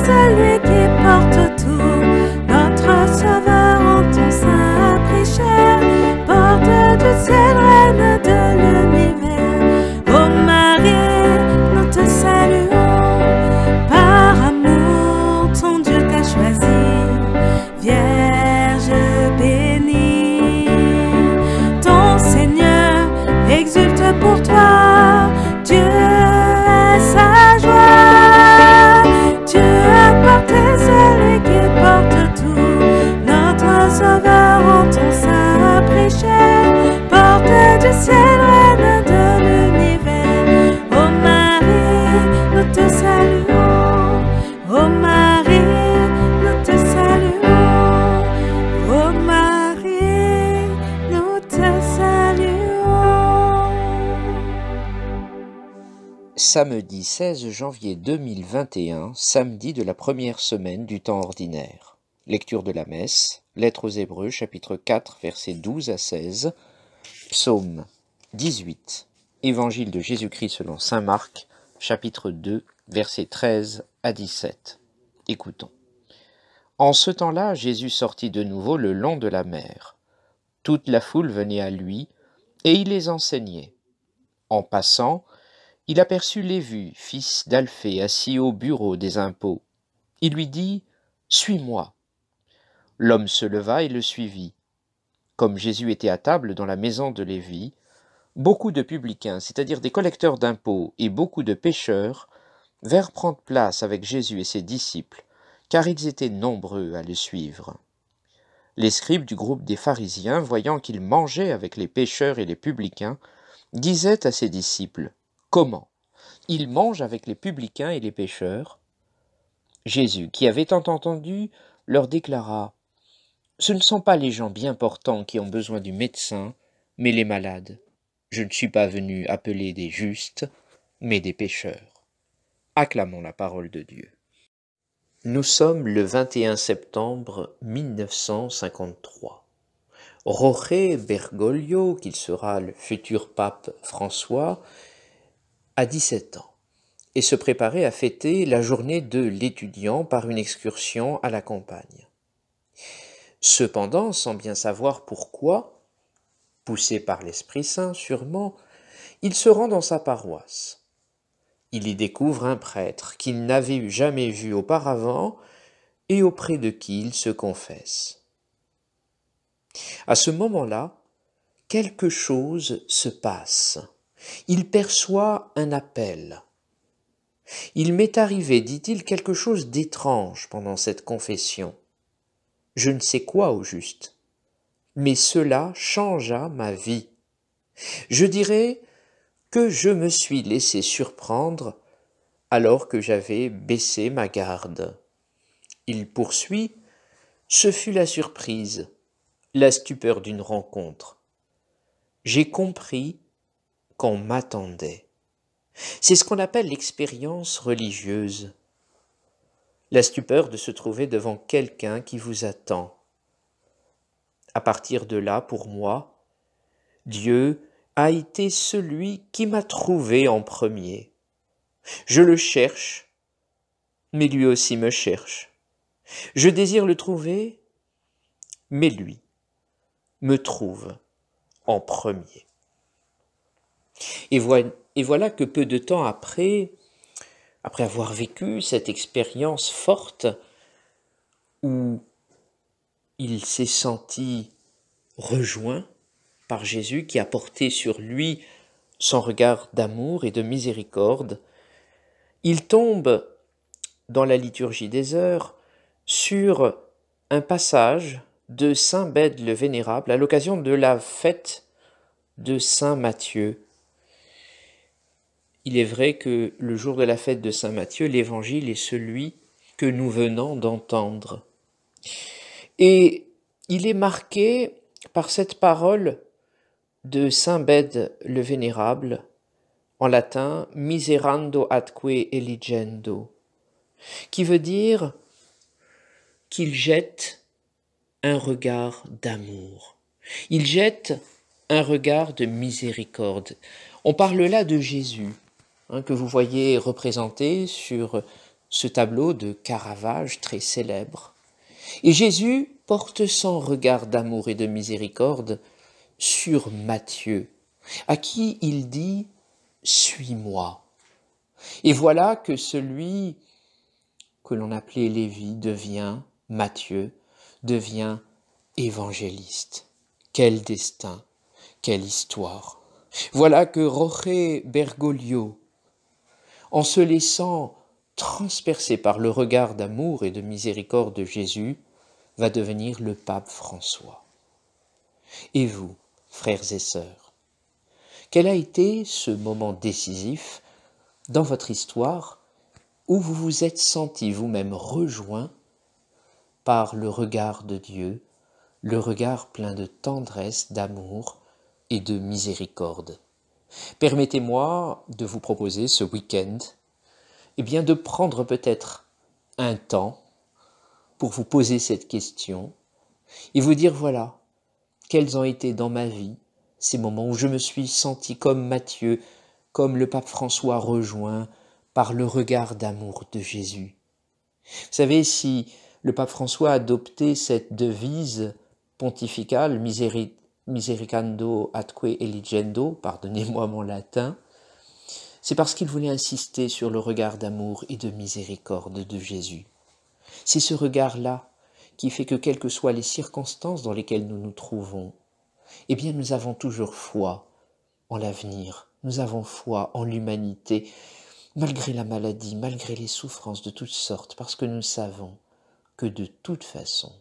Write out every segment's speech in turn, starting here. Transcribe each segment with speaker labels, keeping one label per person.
Speaker 1: celui qui porte tout, notre Sauveur en ton sein prêcheur, porte du ciel, reine de l'univers. Ô Marie, nous te saluons, par amour ton Dieu t'a choisi, Vierge bénie. Ton Seigneur exulte pour toi, Dieu est sa joie. Dieu a porté celui qui porte tout, notre Sauveur en ton sein prêcheur, porte du ciel, reine de l'univers. Ô Marie, nous te saluons, ô Marie, nous te saluons, ô Marie, nous te saluons.
Speaker 2: Samedi 16 janvier 2021, samedi de la première semaine du temps ordinaire. Lecture de la messe, Lettre aux Hébreux, chapitre 4, versets 12 à 16, Psaume 18, Évangile de Jésus-Christ selon saint Marc, chapitre 2, versets 13 à 17. Écoutons. En ce temps-là, Jésus sortit de nouveau le long de la mer. Toute la foule venait à lui, et il les enseignait. En passant, il aperçut Lévi, fils d'Alphée, assis au bureau des impôts. Il lui dit « Suis-moi ». L'homme se leva et le suivit. Comme Jésus était à table dans la maison de Lévi, beaucoup de publicains, c'est-à-dire des collecteurs d'impôts, et beaucoup de pécheurs, vinrent prendre place avec Jésus et ses disciples, car ils étaient nombreux à le suivre. Les scribes du groupe des pharisiens, voyant qu'il mangeait avec les pécheurs et les publicains, disaient à ses disciples « Comment ? Il mange avec les publicains et les pécheurs ?» Jésus, qui avait tant entendu, leur déclara « Ce ne sont pas les gens bien portants qui ont besoin du médecin, mais les malades. Je ne suis pas venu appeler des justes, mais des pécheurs. » Acclamons la parole de Dieu. Nous sommes le 21 septembre 1953. Jorge Bergoglio, qui sera le futur pape François, a 17 ans et se préparait à fêter la journée de l'étudiant par une excursion à la campagne. Cependant, sans bien savoir pourquoi, poussé par l'Esprit Saint sûrement, il se rend dans sa paroisse. Il y découvre un prêtre qu'il n'avait jamais vu auparavant et auprès de qui il se confesse. À ce moment-là, quelque chose se passe. Il perçoit un appel. « Il m'est arrivé, dit-il, quelque chose d'étrange pendant cette confession. Je ne sais quoi au juste, mais cela changea ma vie. Je dirais que je me suis laissé surprendre alors que j'avais baissé ma garde. » Il poursuit, « Ce fut la surprise, la stupeur d'une rencontre. J'ai compris qu'on m'attendait. C'est ce qu'on appelle l'expérience religieuse. La stupeur de se trouver devant quelqu'un qui vous attend. À partir de là, pour moi, Dieu a été celui qui m'a trouvé en premier. Je le cherche, mais lui aussi me cherche. Je désire le trouver, mais lui me trouve en premier. » Et voilà que peu de temps après avoir vécu cette expérience forte où il s'est senti rejoint par Jésus qui a porté sur lui son regard d'amour et de miséricorde, il tombe dans la liturgie des heures sur un passage de saint Bède le Vénérable à l'occasion de la fête de saint Matthieu. Il est vrai que le jour de la fête de saint Matthieu, l'évangile est celui que nous venons d'entendre. Et il est marqué par cette parole de saint Bède le Vénérable, en latin « miserando atque eligendo », qui veut dire qu'il jette un regard d'amour. Il jette un regard de miséricorde. On parle là de Jésus, que vous voyez représenté sur ce tableau de Caravage très célèbre, et Jésus porte son regard d'amour et de miséricorde sur Matthieu, à qui il dit « Suis-moi ». Et voilà que celui que l'on appelait Lévi devient Matthieu, devient évangéliste. Quel destin, quelle histoire. Voilà que Jorge Bergoglio, en se laissant transpercer par le regard d'amour et de miséricorde de Jésus, va devenir le pape François. Et vous, frères et sœurs, quel a été ce moment décisif dans votre histoire où vous vous êtes sentis vous-même rejoints par le regard de Dieu, le regard plein de tendresse, d'amour et de miséricorde? Permettez-moi de vous proposer ce week-end, de prendre peut-être un temps pour vous poser cette question et vous dire voilà, quels ont été dans ma vie ces moments où je me suis senti comme Matthieu, comme le pape François rejoint par le regard d'amour de Jésus. Vous savez, si le pape François a adopté cette devise pontificale, misericando atque eligendo, pardonnez-moi mon latin, c'est parce qu'il voulait insister sur le regard d'amour et de miséricorde de Jésus. C'est ce regard-là qui fait que quelles que soient les circonstances dans lesquelles nous nous trouvons, nous avons toujours foi en l'avenir, nous avons foi en l'humanité, malgré la maladie, malgré les souffrances de toutes sortes, parce que nous savons que de toute façon,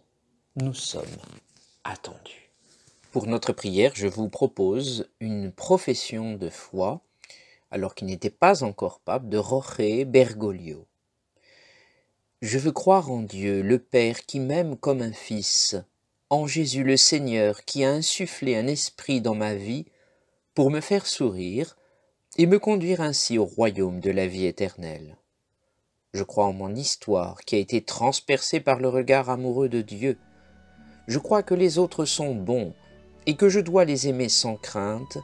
Speaker 2: nous sommes attendus. Pour notre prière, je vous propose une profession de foi, alors qu'il n'était pas encore pape, de Jorge Bergoglio. Je veux croire en Dieu, le Père qui m'aime comme un fils, en Jésus le Seigneur qui a insufflé un esprit dans ma vie pour me faire sourire et me conduire ainsi au royaume de la vie éternelle. Je crois en mon histoire qui a été transpercée par le regard amoureux de Dieu. Je crois que les autres sont bons et que je dois les aimer sans crainte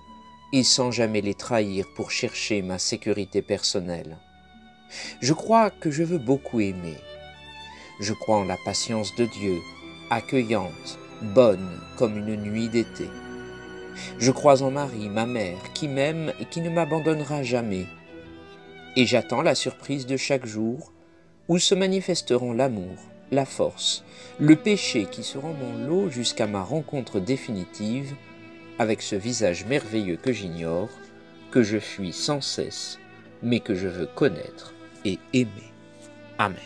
Speaker 2: et sans jamais les trahir pour chercher ma sécurité personnelle. Je crois que je veux beaucoup aimer. Je crois en la patience de Dieu, accueillante, bonne comme une nuit d'été. Je crois en Marie, ma mère, qui m'aime et qui ne m'abandonnera jamais. Et j'attends la surprise de chaque jour où se manifesteront l'amour, la force, le péché qui seront mon lot jusqu'à ma rencontre définitive avec ce visage merveilleux que j'ignore, que je fuis sans cesse, mais que je veux connaître et aimer. Amen.